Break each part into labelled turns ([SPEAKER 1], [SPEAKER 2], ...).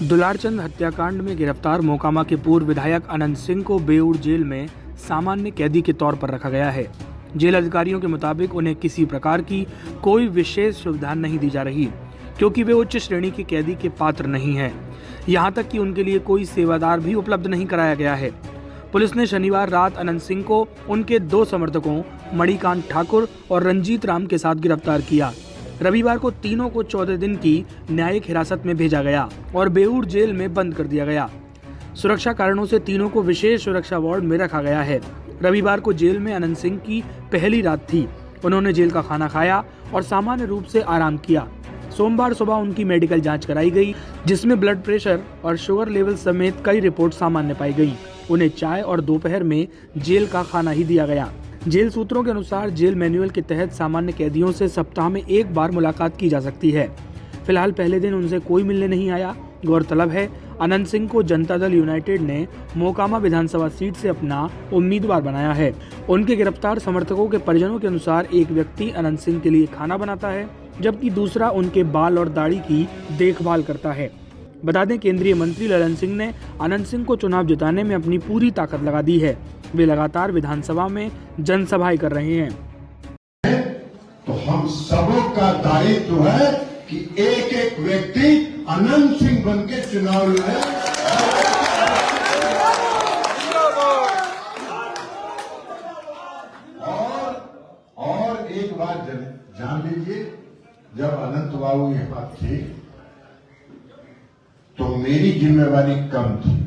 [SPEAKER 1] दुलारचंद हत्याकांड में गिरफ्तार मोकामा के पूर्व विधायक अनंत सिंह को बेऊर जेल में सामान्य कैदी के तौर पर रखा गया है। जेल अधिकारियों के मुताबिक उन्हें किसी प्रकार की कोई विशेष सुविधा नहीं दी जा रही, क्योंकि वे उच्च श्रेणी के कैदी के पात्र नहीं हैं। यहां तक कि उनके लिए कोई सेवादार भी उपलब्ध नहीं कराया गया है। पुलिस ने शनिवार रात अनंत सिंह को उनके 2 समर्थकों मणिकांत ठाकुर और रंजीत राम के साथ गिरफ्तार किया। रविवार को तीनों को 14 दिन की न्यायिक हिरासत में भेजा गया और बेऊर जेल में बंद कर दिया गया। सुरक्षा कारणों से तीनों को विशेष सुरक्षा वार्ड में रखा गया है। रविवार को जेल में अनंत सिंह की पहली रात थी। उन्होंने जेल का खाना खाया और सामान्य रूप से आराम किया। सोमवार सुबह उनकी मेडिकल जांच कराई गई, जिसमें ब्लड प्रेशर और शुगर लेवल समेत कई रिपोर्ट सामान्य पाई गई। उन्हें चाय और दोपहर में जेल का खाना ही दिया गया। जेल सूत्रों के अनुसार जेल मैनुअल के तहत सामान्य कैदियों से सप्ताह में 1 बार मुलाकात की जा सकती है। फिलहाल पहले दिन उनसे कोई मिलने नहीं आया। गौरतलब है, अनंत सिंह को जनता दल यूनाइटेड ने मोकामा विधानसभा सीट से अपना उम्मीदवार बनाया है। उनके गिरफ्तार समर्थकों के परिजनों के अनुसार एक व्यक्ति अनंत सिंह के लिए खाना बनाता है, जबकि दूसरा उनके बाल और दाढ़ी की देखभाल करता है। बता दें, केंद्रीय मंत्री ललन सिंह ने अनंत सिंह को चुनाव जिताने में अपनी पूरी ताकत लगा दी है। वे लगातार विधानसभा में जनसभाएं कर रहे हैं।
[SPEAKER 2] तो हम सबों का दायित्व है कि एक एक व्यक्ति अनंत सिंह बन के चुनाव लड़े। और एक बात जान लीजिए, जब अनंत बाबू ये बात थी तो मेरी जिम्मेवारी कम थी।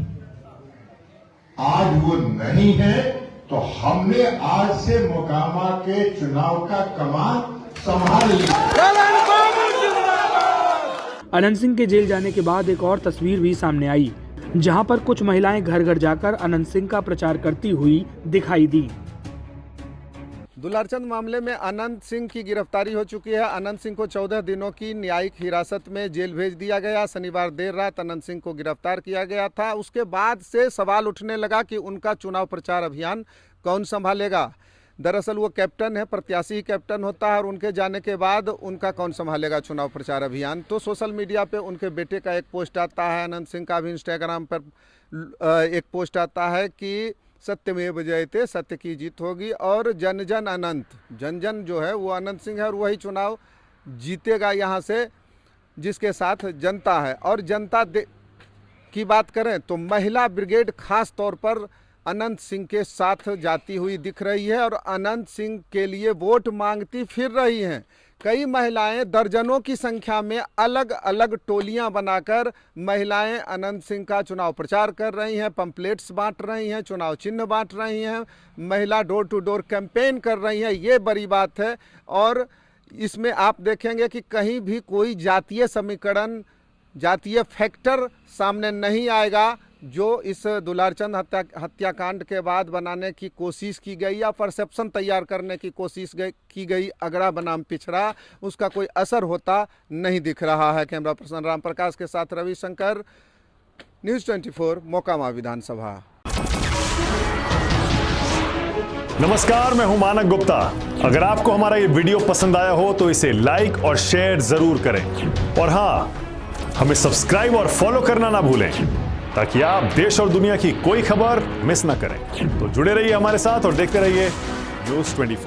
[SPEAKER 2] आज वो नहीं है तो हमने आज से मोकामा के चुनाव का कमान संभाल लिया।
[SPEAKER 1] अनंत सिंह के जेल जाने के बाद एक और तस्वीर भी सामने आई, जहां पर कुछ महिलाएं घर घर जाकर अनंत सिंह का प्रचार करती हुई दिखाई दी।
[SPEAKER 3] दुलारचंद मामले में अनंत सिंह की गिरफ्तारी हो चुकी है। अनंत सिंह को 14 दिनों की न्यायिक हिरासत में जेल भेज दिया गया। शनिवार देर रात अनंत सिंह को गिरफ्तार किया गया था। उसके बाद से सवाल उठने लगा कि उनका चुनाव प्रचार अभियान कौन संभालेगा। दरअसल वो कैप्टन है, प्रत्याशी ही कैप्टन होता है, और उनके जाने के बाद उनका कौन संभालेगा चुनाव प्रचार अभियान। तो सोशल मीडिया पे उनके बेटे का एक पोस्ट आता है, अनंत सिंह का भी इंस्टाग्राम पर एक पोस्ट आता है कि सत्यमेव जयते, सत्य की जीत होगी, और जन जन अनंत, जन जन जो है वो अनंत सिंह है और वही चुनाव जीतेगा यहाँ से, जिसके साथ जनता है। और जनता की बात करें तो महिला ब्रिगेड खास तौर पर अनंत सिंह के साथ जाती हुई दिख रही है और अनंत सिंह के लिए वोट मांगती फिर रही हैं। कई महिलाएं दर्जनों की संख्या में अलग अलग टोलियां बनाकर महिलाएं अनंत सिंह का चुनाव प्रचार कर रही हैं, पंपलेट्स बांट रही हैं, चुनाव चिन्ह बांट रही हैं, महिला डोर टू डोर कैंपेन कर रही हैं। ये बड़ी बात है। और इसमें आप देखेंगे कि कहीं भी कोई जातीय समीकरण, जातीय फैक्टर सामने नहीं आएगा, जो इस दुलारचंद हत्याकांड के बाद बनाने की कोशिश की गई या परसेप्शन तैयार करने की कोशिश की गई, अगड़ा बनाम पिछड़ा, उसका कोई असर होता नहीं दिख रहा है। कैमरा पर्सन राम प्रकाश के साथ रविशंकर, न्यूज़ 24, मोकामा विधानसभा।
[SPEAKER 4] नमस्कार, मैं हूं मानक गुप्ता। अगर आपको हमारा ये वीडियो पसंद आया हो तो इसे लाइक और शेयर जरूर करें, और हाँ, हमें सब्सक्राइब और फॉलो करना ना भूलें, ताकि आप देश और दुनिया की कोई खबर मिस ना करें। तो जुड़े रहिए हमारे साथ और देखते रहिए न्यूज़ 24।